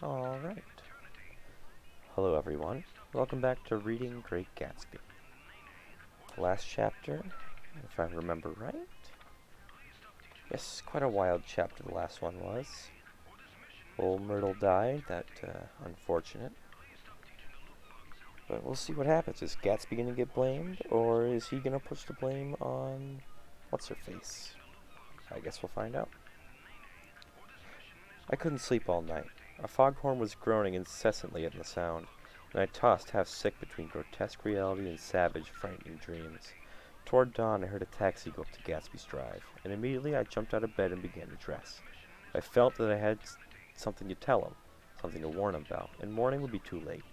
Alright. Hello, everyone. Welcome back to Reading Great Gatsby. Last chapter, if I remember right. Yes, quite a wild chapter the last one was. Old Myrtle died, unfortunate. But we'll see what happens. Is Gatsby gonna get blamed, or is he gonna push the blame on what's-her-face? I guess we'll find out. I couldn't sleep all night. A foghorn was groaning incessantly at the sound, and I tossed half sick between grotesque reality and savage, frightening dreams. Toward dawn, I heard a taxi go up to Gatsby's drive, and immediately I jumped out of bed and began to dress. I felt that I had something to tell him, something to warn him about, and morning would be too late.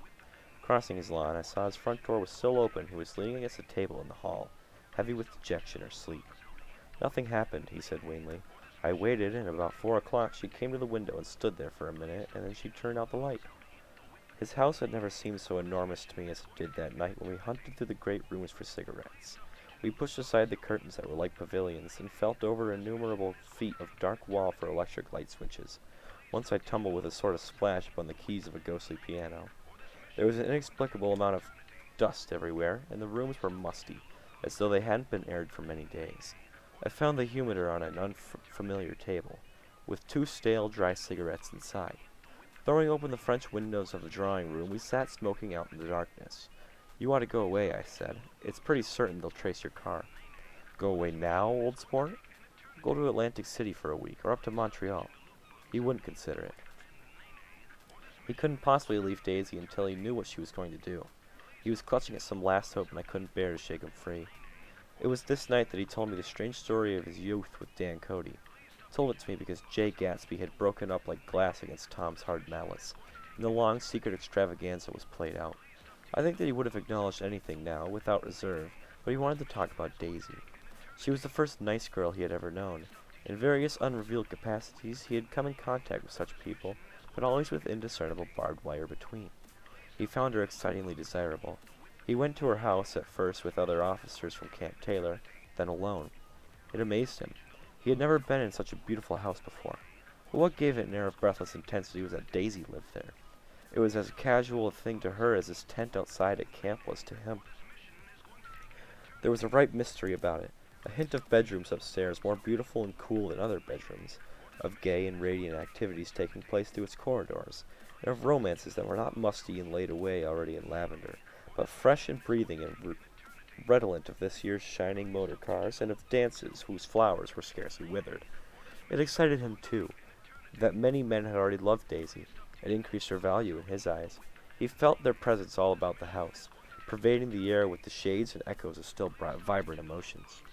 Crossing his lawn, I saw his front door was still open. He was leaning against a table in the hall, heavy with dejection or sleep. Nothing happened, he said wanly. I waited, and about 4 o'clock she came to the window and stood there for a minute, and then she turned out the light. His house had never seemed so enormous to me as it did that night when we hunted through the great rooms for cigarettes. We pushed aside the curtains that were like pavilions and felt over innumerable feet of dark wall for electric light switches. Once I tumbled with a sort of splash upon the keys of a ghostly piano. There was an inexplicable amount of dust everywhere, and the rooms were musty, as though they hadn't been aired for many days. I found the humidor on an unfamiliar table, with 2 stale, dry cigarettes inside. Throwing open the French windows of the drawing room, we sat smoking out in the darkness. You ought to go away, I said. It's pretty certain they'll trace your car. Go away now, old sport? Go to Atlantic City for a week, or up to Montreal. He wouldn't consider it. He couldn't possibly leave Daisy until he knew what she was going to do. He was clutching at some last hope, and I couldn't bear to shake him free. It was this night that he told me the strange story of his youth with Dan Cody. He told it to me because Jay Gatsby had broken up like glass against Tom's hard malice, and the long secret extravaganza was played out. I think that he would have acknowledged anything now, without reserve, but he wanted to talk about Daisy. She was the first nice girl he had ever known. In various unrevealed capacities, he had come in contact with such people, but always with indiscernible barbed wire between. He found her excitingly desirable. He went to her house, at first with other officers from Camp Taylor, then alone. It amazed him. He had never been in such a beautiful house before. But what gave it an air of breathless intensity was that Daisy lived there. It was as casual a thing to her as his tent outside at camp was to him. There was a ripe mystery about it, a hint of bedrooms upstairs more beautiful and cool than other bedrooms, of gay and radiant activities taking place through its corridors, and of romances that were not musty and laid away already in lavender, but fresh and breathing and redolent of this year's shining motor cars, and of dances whose flowers were scarcely withered. It excited him, too, that many men had already loved Daisy. It increased her value in his eyes. He felt their presence all about the house, pervading the air with the shades and echoes of still vibrant emotions.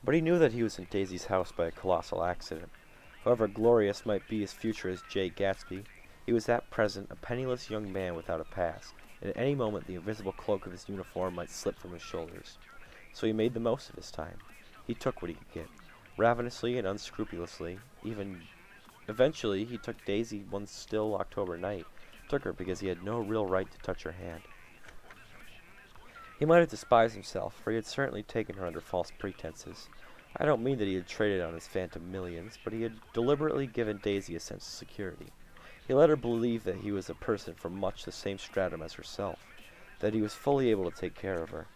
But he knew that he was in Daisy's house by a colossal accident. However glorious might be his future as Jay Gatsby, he was at present a penniless young man without a past, and at any moment the invisible cloak of his uniform might slip from his shoulders. So he made the most of his time. He took what he could get, ravenously and unscrupulously. Eventually, he took Daisy one still October night, took her because he had no real right to touch her hand. He might have despised himself, for he had certainly taken her under false pretenses. I don't mean that he had traded on his phantom millions, but he had deliberately given Daisy a sense of security. He let her believe that he was a person from much the same stratum as herself, that he was fully able to take care of her.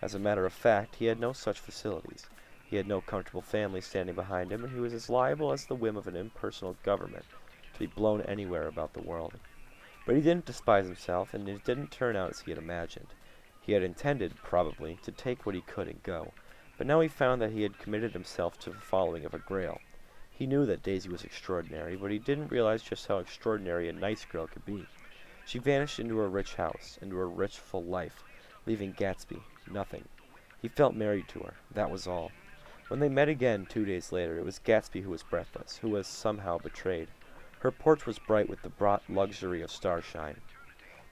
As a matter of fact, he had no such facilities. He had no comfortable family standing behind him, and he was as liable as the whim of an impersonal government to be blown anywhere about the world. But he didn't despise himself, and it didn't turn out as he had imagined. He had intended, probably, to take what he could and go, but now he found that he had committed himself to the following of a Grail. He knew that Daisy was extraordinary, but he didn't realize just how extraordinary a nice girl could be. She vanished into her rich house, into her rich, full life, leaving Gatsby nothing. He felt married to her, that was all. When they met again 2 days later, it was Gatsby who was breathless, who was somehow betrayed. Her porch was bright with the brought luxury of starshine.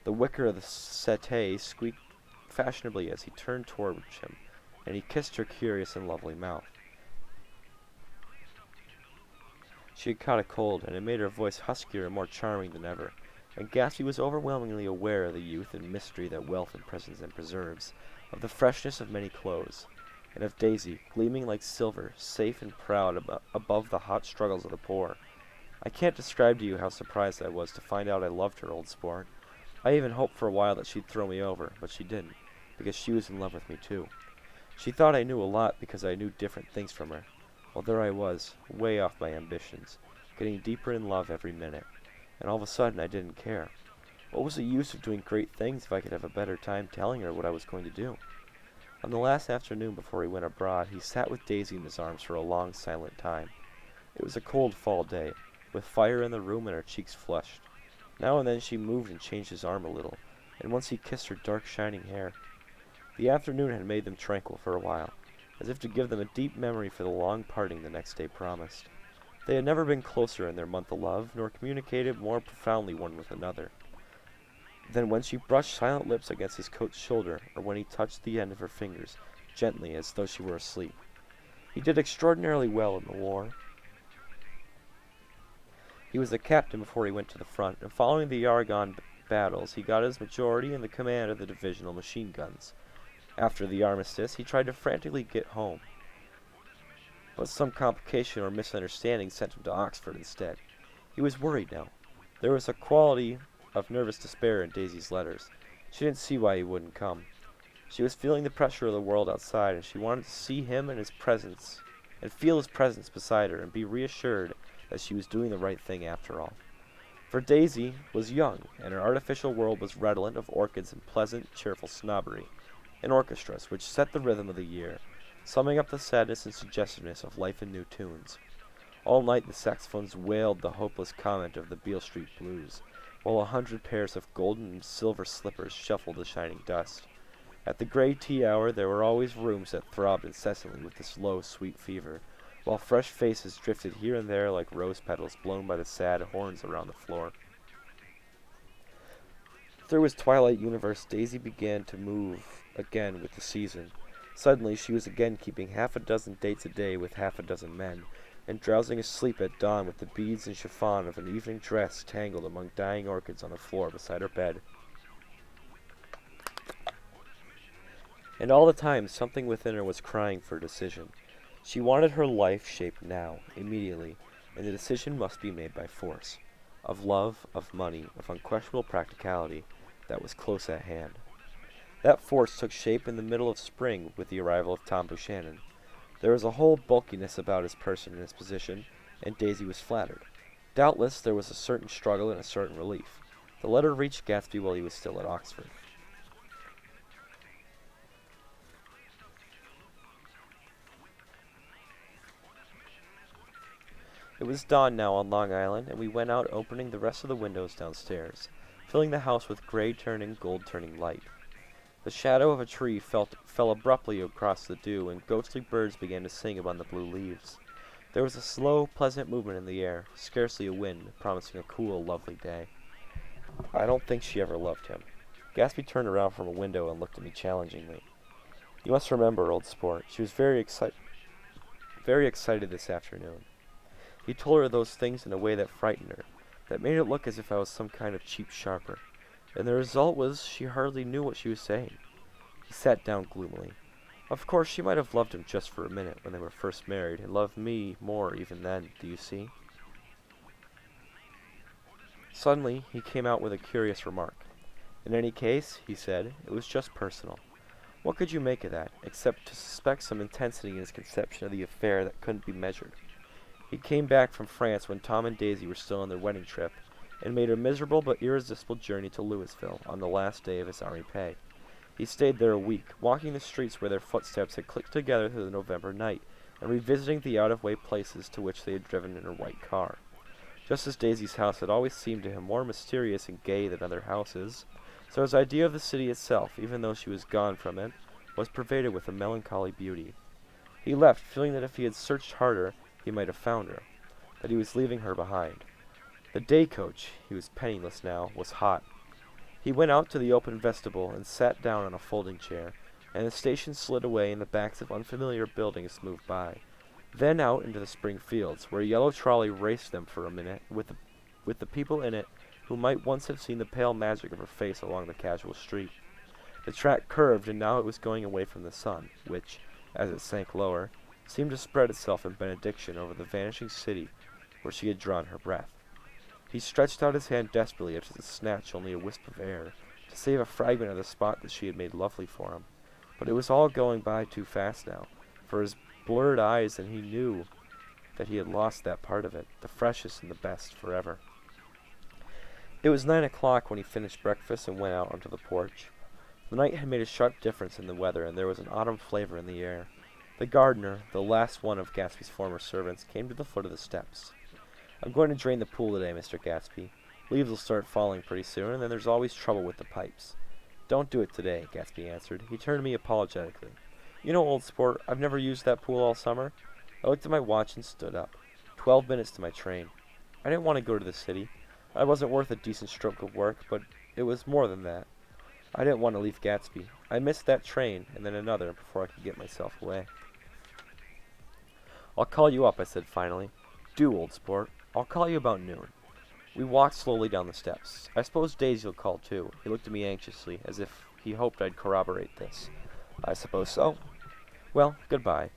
The wicker of the settee squeaked fashionably as he turned toward him, and he kissed her curious and lovely mouth. She had caught a cold, and it made her voice huskier and more charming than ever, and Gatsby was overwhelmingly aware of the youth and mystery that wealth and presence and preserves, of the freshness of many clothes. and of Daisy, gleaming like silver, safe and proud above the hot struggles of the poor. I can't describe to you how surprised I was to find out I loved her, old sport. I even hoped for a while that she'd throw me over, but she didn't, because she was in love with me too. She thought I knew a lot because I knew different things from her. Well, there I was, way off my ambitions, getting deeper in love every minute, and all of a sudden I didn't care. What was the use of doing great things if I could have a better time telling her what I was going to do? On the last afternoon before he went abroad, he sat with Daisy in his arms for a long, silent time. It was a cold fall day, with fire in the room and her cheeks flushed. Now and then she moved and changed his arm a little, and once he kissed her dark, shining hair. The afternoon had made them tranquil for a while, as if to give them a deep memory for the long parting the next day promised. They had never been closer in their month of love, nor communicated more profoundly one with another, than when she brushed silent lips against his coat's shoulder, or when he touched the end of her fingers, gently as though she were asleep. He did extraordinarily well in the war. He was a captain before he went to the front, and following the Argonne battles, he got his majority in the command of the divisional machine guns. After the armistice, he tried to frantically get home, but some complication or misunderstanding sent him to Oxford instead. He was worried now. There was a quality of nervous despair in Daisy's letters. She didn't see why he wouldn't come. She was feeling the pressure of the world outside, and she wanted to see him and his presence, and feel his presence beside her, and be reassured that she was doing the right thing after all. For Daisy was young, and her artificial world was redolent of orchids and pleasant, cheerful snobbery, and orchestras which set the rhythm of the year, summing up the sadness and suggestiveness of life in new tunes. All night the saxophones wailed the hopeless comment of the Beale Street Blues, while 100 pairs of golden and silver slippers shuffled the shining dust. At the gray tea hour there were always rooms that throbbed incessantly with this low, sweet fever, while fresh faces drifted here and there like rose petals blown by the sad horns around the floor. Through his twilight universe, Daisy began to move again with the season. Suddenly she was again keeping half a dozen dates a day with half a dozen men, and drowsing asleep at dawn with the beads and chiffon of an evening dress tangled among dying orchids on the floor beside her bed. And all the time something within her was crying for decision. She wanted her life shaped now, immediately, and the decision must be made by force. Of love, of money, of unquestionable practicality, that was close at hand. That force took shape in the middle of spring with the arrival of Tom Buchanan. There was a whole bulkiness about his person and his position, and Daisy was flattered. Doubtless there was a certain struggle and a certain relief. The letter reached Gatsby while he was still at Oxford. It was dawn now on Long Island, and we went out, opening the rest of the windows downstairs, filling the house with gray-turning, gold-turning light. The shadow of a tree fell abruptly across the dew, and ghostly birds began to sing among the blue leaves. There was a slow, pleasant movement in the air, scarcely a wind, promising a cool, lovely day. I don't think she ever loved him. Gatsby turned around from a window and looked at me challengingly. You must remember, old sport, she was very excited this afternoon. He told her those things in a way that frightened her, that made it look as if I was some kind of cheap sharper, and the result was she hardly knew what she was saying. He sat down gloomily. Of course, she might have loved him just for a minute when they were first married, and loved me more even then, do you see? Suddenly, he came out with a curious remark. In any case, he said, it was just personal. What could you make of that, except to suspect some intensity in his conception of the affair that couldn't be measured? He came back from France when Tom and Daisy were still on their wedding trip, and made a miserable but irresistible journey to Louisville on the last day of his army pay. He stayed there a week, walking the streets where their footsteps had clicked together through the November night, and revisiting the out-of-way places to which they had driven in her white car. Just as Daisy's house had always seemed to him more mysterious and gay than other houses, so his idea of the city itself, even though she was gone from it, was pervaded with a melancholy beauty. He left, feeling that if he had searched harder, he might have found her, that he was leaving her behind. The day coach, he was penniless now, was hot. He went out to the open vestibule and sat down on a folding chair, and the station slid away and the backs of unfamiliar buildings moved by. Then out into the spring fields, where a yellow trolley raced them for a minute, with the people in it who might once have seen the pale magic of her face along the casual street. The track curved, and now it was going away from the sun, which, as it sank lower, seemed to spread itself in benediction over the vanishing city where she had drawn her breath. He stretched out his hand desperately as to snatch only a wisp of air, to save a fragment of the spot that she had made lovely for him. But it was all going by too fast now, for his blurred eyes, and he knew that he had lost that part of it, the freshest and the best, forever. It was 9 o'clock when he finished breakfast and went out onto the porch. The night had made a sharp difference in the weather, and there was an autumn flavor in the air. The gardener, the last one of Gatsby's former servants, came to the foot of the steps. "I'm going to drain the pool today, Mr. Gatsby. Leaves will start falling pretty soon, and then there's always trouble with the pipes." "Don't do it today," Gatsby answered. He turned to me apologetically. "You know, old sport, I've never used that pool all summer." I looked at my watch and stood up. 12 minutes to my train. I didn't want to go to the city. I wasn't worth a decent stroke of work, but it was more than that. I didn't want to leave Gatsby. I missed that train, and then another, before I could get myself away. "I'll call you up," I said finally. "Do, old sport. I'll call you about noon." We walked slowly down the steps. "I suppose Daisy'll call too." He looked at me anxiously, as if he hoped I'd corroborate this. "I suppose so." "Well, goodbye."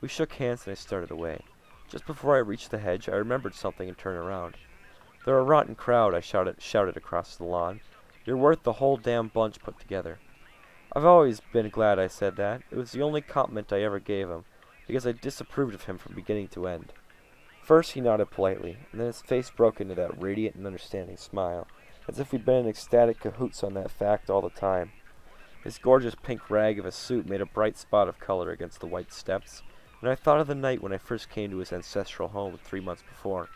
We shook hands and I started away. Just before I reached the hedge, I remembered something and turned around. "They're a rotten crowd," I shouted across the lawn. "You're worth the whole damn bunch put together." I've always been glad I said that. It was the only compliment I ever gave him, because I disapproved of him from beginning to end. First he nodded politely, and then his face broke into that radiant and understanding smile, as if we'd been in ecstatic cahoots on that fact all the time. His gorgeous pink rag of a suit made a bright spot of color against the white steps, and I thought of the night when I first came to his ancestral home 3 months before.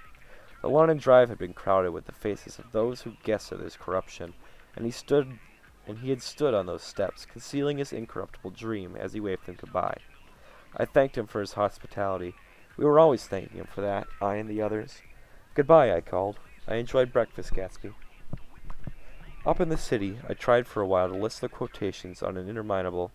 The lawn and drive had been crowded with the faces of those who guessed at his corruption, and he had stood on those steps, concealing his incorruptible dream as he waved them goodbye. I thanked him for his hospitality. We were always thanking him for that, I and the others. "Goodbye," I called. "I enjoyed breakfast, Gatsby." Up in the city, I tried for a while to list the quotations on an interminable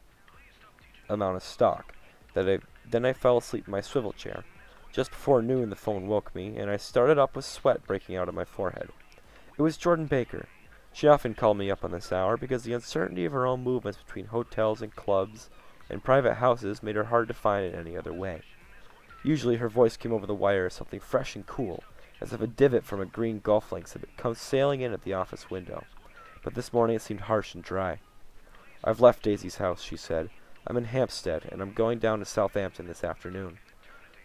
amount of stock. Then I fell asleep in my swivel chair. Just before noon, the phone woke me, and I started up with sweat breaking out on my forehead. It was Jordan Baker. She often called me up on this hour because the uncertainty of her own movements between hotels and clubs and private houses made her hard to find in any other way. Usually her voice came over the wire as something fresh and cool, as if a divot from a green golf links had come sailing in at the office window. But this morning it seemed harsh and dry. "I've left Daisy's house," she said. "I'm in Hampstead, and I'm going down to Southampton this afternoon."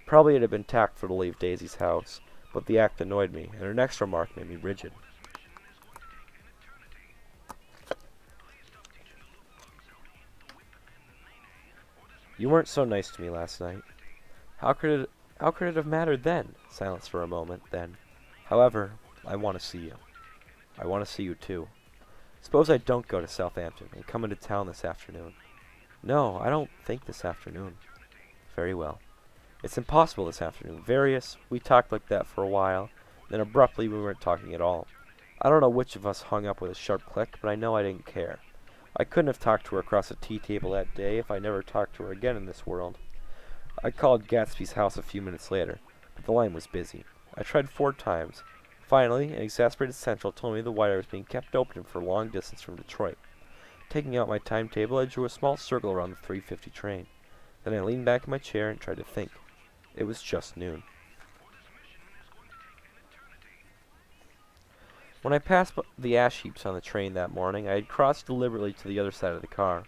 Probably it had been tactful to leave Daisy's house, but the act annoyed me, and her next remark made me rigid. "You weren't so nice to me last night." How could it have mattered then?" Silence for a moment, then. "However, I want to see you." "I want to see you too." "Suppose I don't go to Southampton and come into town this afternoon." "No, I don't think this afternoon." "Very well. It's impossible this afternoon. We talked like that for a while, then abruptly we weren't talking at all. I don't know which of us hung up with a sharp click, but I know I didn't care. I couldn't have talked to her across a tea table that day if I never talked to her again in this world. I called Gatsby's house a few minutes later, but the line was busy. I tried 4 times. Finally, an exasperated central told me the wire was being kept open for long distance from Detroit. Taking out my timetable, I drew a small circle around the 3:50 train. Then I leaned back in my chair and tried to think. It was just noon. When I passed the ash heaps on the train that morning, I had crossed deliberately to the other side of the car.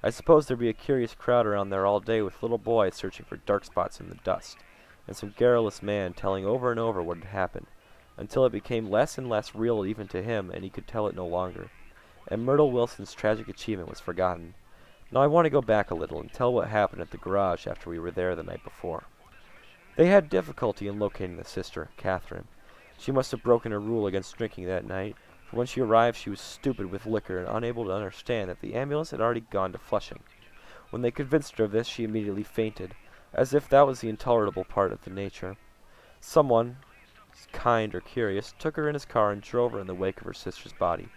I supposed there'd be a curious crowd around there all day with little boys searching for dark spots in the dust, and some garrulous man telling over and over what had happened, until it became less and less real even to him, and he could tell it no longer. And Myrtle Wilson's tragic achievement was forgotten. Now I want to go back a little and tell what happened at the garage after we were there the night before. They had difficulty in locating the sister, Catherine. She must have broken her rule against drinking that night, for when she arrived she was stupid with liquor and unable to understand that the ambulance had already gone to Flushing. When they convinced her of this, she immediately fainted, as if that was the intolerable part of the nature. Someone, kind or curious, took her in his car and drove her in the wake of her sister's body.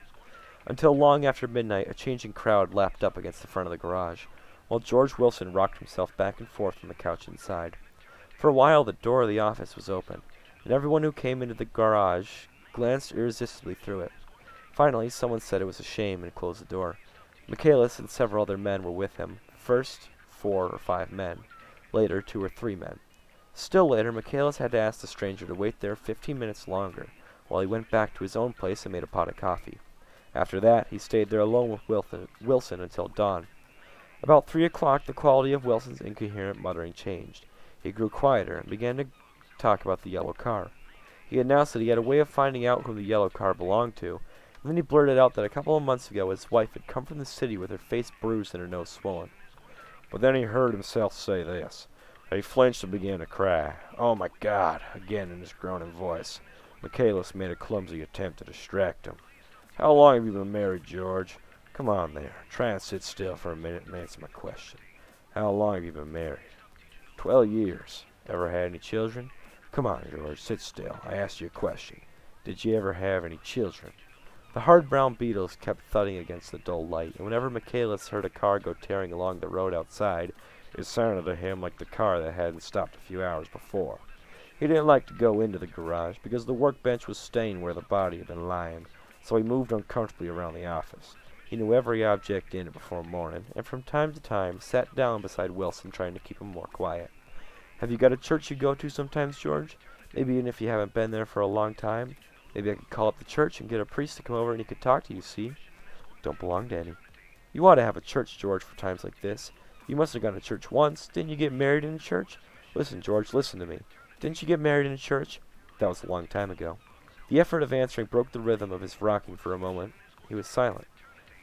Until long after midnight, a changing crowd lapped up against the front of the garage, while George Wilson rocked himself back and forth on the couch inside. For a while the door of the office was open, and everyone who came into the garage glanced irresistibly through it. Finally, someone said it was a shame and closed the door. Michaelis and several other men were with him. First, 4 or 5 men. Later, 2 or 3 men. Still later, Michaelis had to ask the stranger to wait there 15 minutes longer, while he went back to his own place and made a pot of coffee. After that, he stayed there alone with Wilson until dawn. About 3 o'clock, the quality of Wilson's incoherent muttering changed. He grew quieter and began to talk about the yellow car. He announced that he had a way of finding out whom the yellow car belonged to, and then he blurted out that a couple of months ago his wife had come from the city with her face bruised and her nose swollen. But then he heard himself say this. He flinched and began to cry. "Oh, my God," again in his groaning voice. Michaelis made a clumsy attempt to distract him. "How long have you been married, George? Come on there. Try and sit still for a minute and answer my question. How long have you been married?" 12 years. Ever had any children? Come on, George, sit still. I asked you a question. Did you ever have any children? The hard brown beetles kept thudding against the dull light, and whenever Michaelis heard a car go tearing along the road outside, it sounded to him like the car that hadn't stopped a few hours before. He didn't like to go into the garage, because the workbench was stained where the body had been lying, so he moved uncomfortably around the office. He knew every object in it before morning, and from time to time sat down beside Wilson, trying to keep him more quiet. "Have you got a church you go to sometimes, George? Maybe even if you haven't been there for a long time? Maybe I could call up the church and get a priest to come over and he could talk to you, see? Don't belong to any. You ought to have a church, George, for times like this. You must have gone to church once. Didn't you get married in a church? Listen, George, listen to me. Didn't you get married in a church? That was a long time ago." The effort of answering broke the rhythm of his rocking for a moment. He was silent.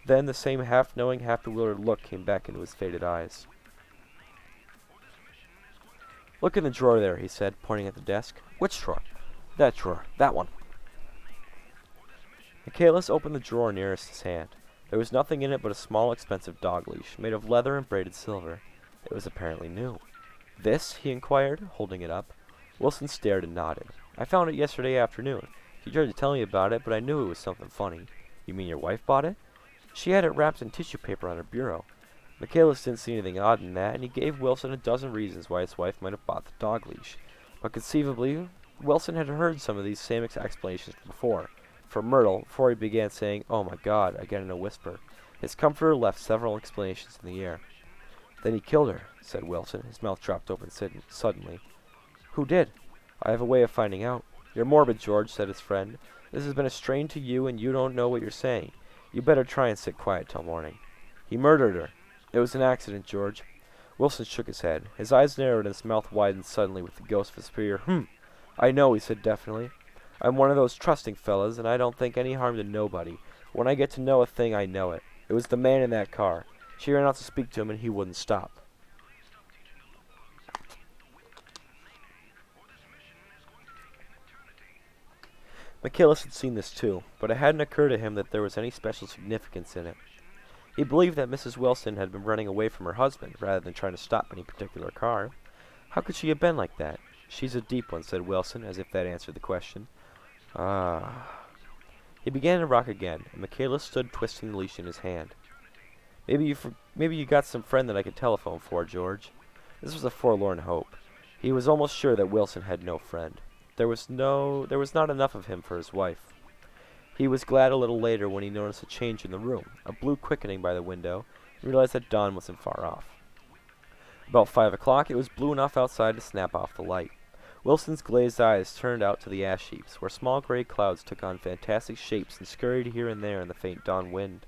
Then the same half-knowing, half-bewildered look came back into his faded eyes. "Look in the drawer there," he said, pointing at the desk. "Which drawer?" "That drawer. That one." Michaelis opened the drawer nearest his hand. There was nothing in it but a small, expensive dog leash, made of leather and braided silver. It was apparently new. "This?" he inquired, holding it up. Wilson stared and nodded. "I found it yesterday afternoon. He tried to tell me about it, but I knew it was something funny." "You mean your wife bought it?" "She had it wrapped in tissue paper on her bureau." Michaelis didn't see anything odd in that, and he gave Wilson a dozen reasons why his wife might have bought the dog leash. But conceivably, Wilson had heard some of these same explanations before. For Myrtle, before he began saying, "Oh my God," again in a whisper, his comforter left several explanations in the air. "Then he killed her," said Wilson, his mouth dropped open suddenly. "Who did?" "I have a way of finding out." "You're morbid, George," said his friend. "This has been a strain to you, and you don't know what you're saying. You better try and sit quiet till morning." "He murdered her." "It was an accident, George." Wilson shook his head. His eyes narrowed and his mouth widened suddenly with the ghost of a superior "I know," he said definitely. "I'm one of those trusting fellas, and I don't think any harm to nobody. But when I get to know a thing, I know it. It was the man in that car. She ran out to speak to him, and he wouldn't stop." Michaelis had seen this too, but it hadn't occurred to him that there was any special significance in it. He believed that Mrs. Wilson had been running away from her husband, rather than trying to stop any particular car. How could she have been like that? "She's a deep one," said Wilson, as if that answered the question. "Ah." He began to rock again, and Michaelis stood twisting the leash in his hand. Maybe you got some friend that I could telephone for, George." This was a forlorn hope. He was almost sure that Wilson had no friend. There was not enough of him for his wife. He was glad a little later when he noticed a change in the room, a blue quickening by the window, and realized that dawn wasn't far off. About 5 o'clock, it was blue enough outside to snap off the light. Wilson's glazed eyes turned out to the ash heaps, where small gray clouds took on fantastic shapes and scurried here and there in the faint dawn wind.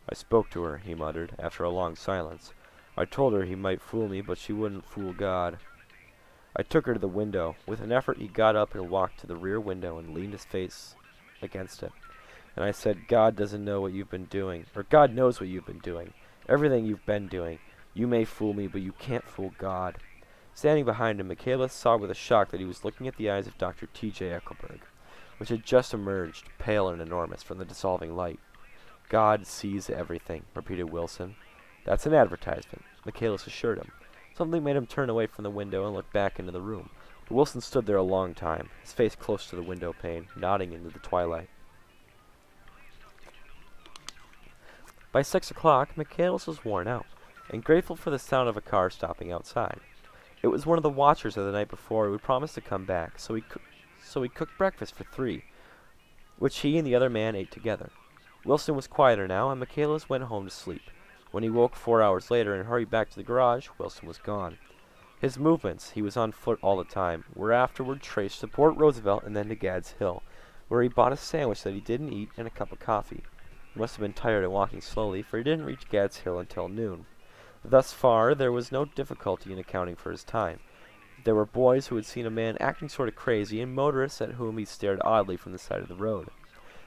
"I spoke to her," he muttered, after a long silence. "I told her he might fool me, but she wouldn't fool God. I took her to the window." With an effort he got up and walked to the rear window and leaned his face against it. "And I said, God doesn't know what you've been doing, or God knows what you've been doing. Everything you've been doing. You may fool me, but you can't fool God." Standing behind him, Michaelis saw with a shock that he was looking at the eyes of Dr. T.J. Eckelberg, which had just emerged, pale and enormous, from the dissolving light. "God sees everything," repeated Wilson. "That's an advertisement," Michaelis assured him. Something made him turn away from the window and look back into the room. But Wilson stood there a long time, his face close to the window pane, nodding into the twilight. By 6 o'clock, Michaelis was worn out, and grateful for the sound of a car stopping outside. It was one of the watchers of the night before who had promised to come back, so he cooked breakfast for 3, which he and the other man ate together. Wilson was quieter now, and Michaelis went home to sleep. When he woke 4 hours later and hurried back to the garage, Wilson was gone. His movements, he was on foot all the time, were afterward traced to Port Roosevelt and then to Gad's Hill, where he bought a sandwich that he didn't eat and a cup of coffee. He must have been tired and walking slowly, for he didn't reach Gad's Hill until noon. Thus far, there was no difficulty in accounting for his time. There were boys who had seen a man acting sort of crazy, and motorists at whom he stared oddly from the side of the road.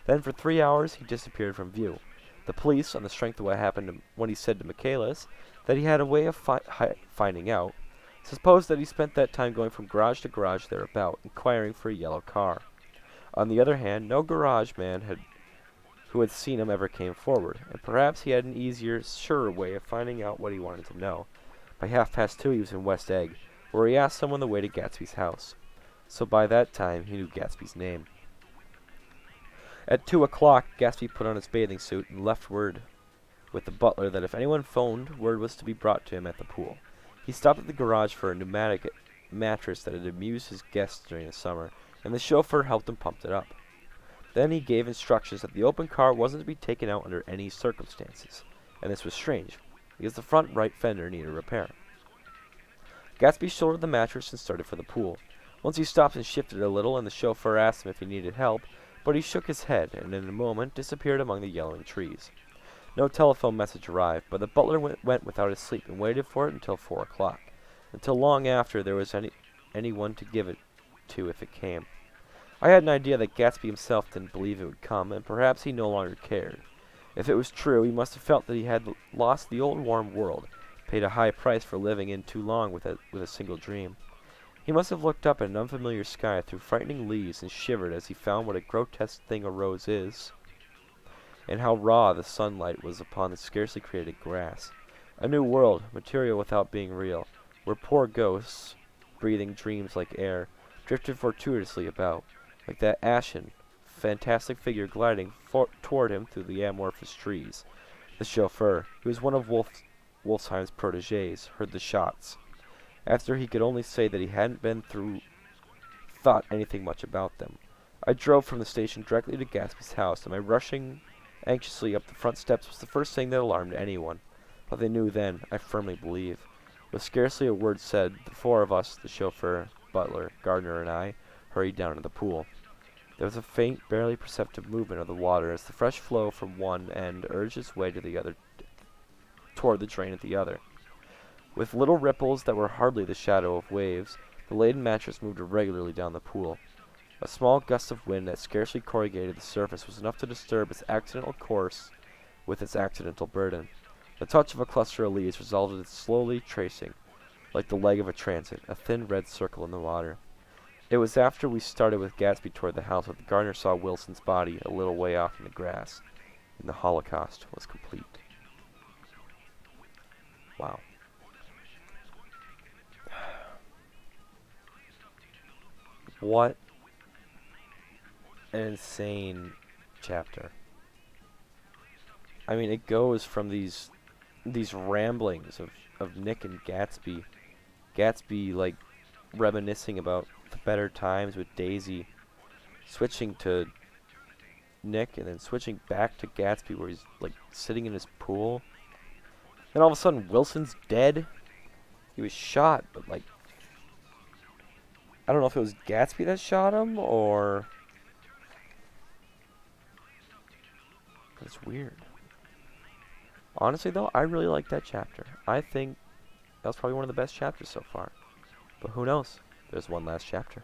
Then for 3 hours he disappeared from view. The police, on the strength of what happened when he said to Michaelis that he had a way of finding out, supposed that he spent that time going from garage to garage thereabout, inquiring for a yellow car. On the other hand, no garage man who had seen him ever came forward, and perhaps he had an easier, surer way of finding out what he wanted to know. By 2:30 he was in West Egg, where he asked someone the way to Gatsby's house. So by that time he knew Gatsby's name. At 2 o'clock, Gatsby put on his bathing suit and left word with the butler that if anyone phoned, word was to be brought to him at the pool. He stopped at the garage for a pneumatic mattress that had amused his guests during the summer, and the chauffeur helped him pump it up. Then he gave instructions that the open car wasn't to be taken out under any circumstances, and this was strange, because the front right fender needed repair. Gatsby shouldered the mattress and started for the pool. Once he stopped and shifted a little, and the chauffeur asked him if he needed help, but he shook his head, and in a moment disappeared among the yellowing trees. No telephone message arrived, but the butler went without his sleep and waited for it until 4 o'clock, until long after there was anyone to give it to if it came. I had an idea that Gatsby himself didn't believe it would come, and perhaps he no longer cared. If it was true, he must have felt that he had lost the old warm world, paid a high price for living in too long with a single dream. He must have looked up at an unfamiliar sky through frightening leaves and shivered as he found what a grotesque thing a rose is, and how raw the sunlight was upon the scarcely created grass. A new world, material without being real, where poor ghosts, breathing dreams like air, drifted fortuitously about, like that ashen, fantastic figure gliding toward him through the amorphous trees. The chauffeur, who was one of Wolfsheim's protégés, heard the shots. After he could only say that he hadn't thought anything much about them. I drove from the station directly to Gatsby's house, and my rushing anxiously up the front steps was the first thing that alarmed anyone. But they knew then, I firmly believe. With scarcely a word said, the four of us, the chauffeur, butler, gardener, and I, hurried down to the pool. There was a faint, barely perceptible movement of the water as the fresh flow from one end urged its way to the other, toward the drain at the other. With little ripples that were hardly the shadow of waves, the laden mattress moved irregularly down the pool. A small gust of wind that scarcely corrugated the surface was enough to disturb its accidental course with its accidental burden. The touch of a cluster of leaves resulted in slowly tracing, like the leg of a transit, a thin red circle in the water. It was after we started with Gatsby toward the house that the gardener saw Wilson's body a little way off in the grass, and the Holocaust was complete. Wow. What an insane chapter. I mean, it goes from these ramblings of Nick and Gatsby like reminiscing about the better times with Daisy, switching to Nick, and then switching back to Gatsby where he's like sitting in his pool. Then all of a sudden Wilson's dead. He was shot, but like, I don't know if it was Gatsby that shot him or... That's weird. Honestly though, I really like that chapter. I think that was probably one of the best chapters so far. But who knows? There's one last chapter.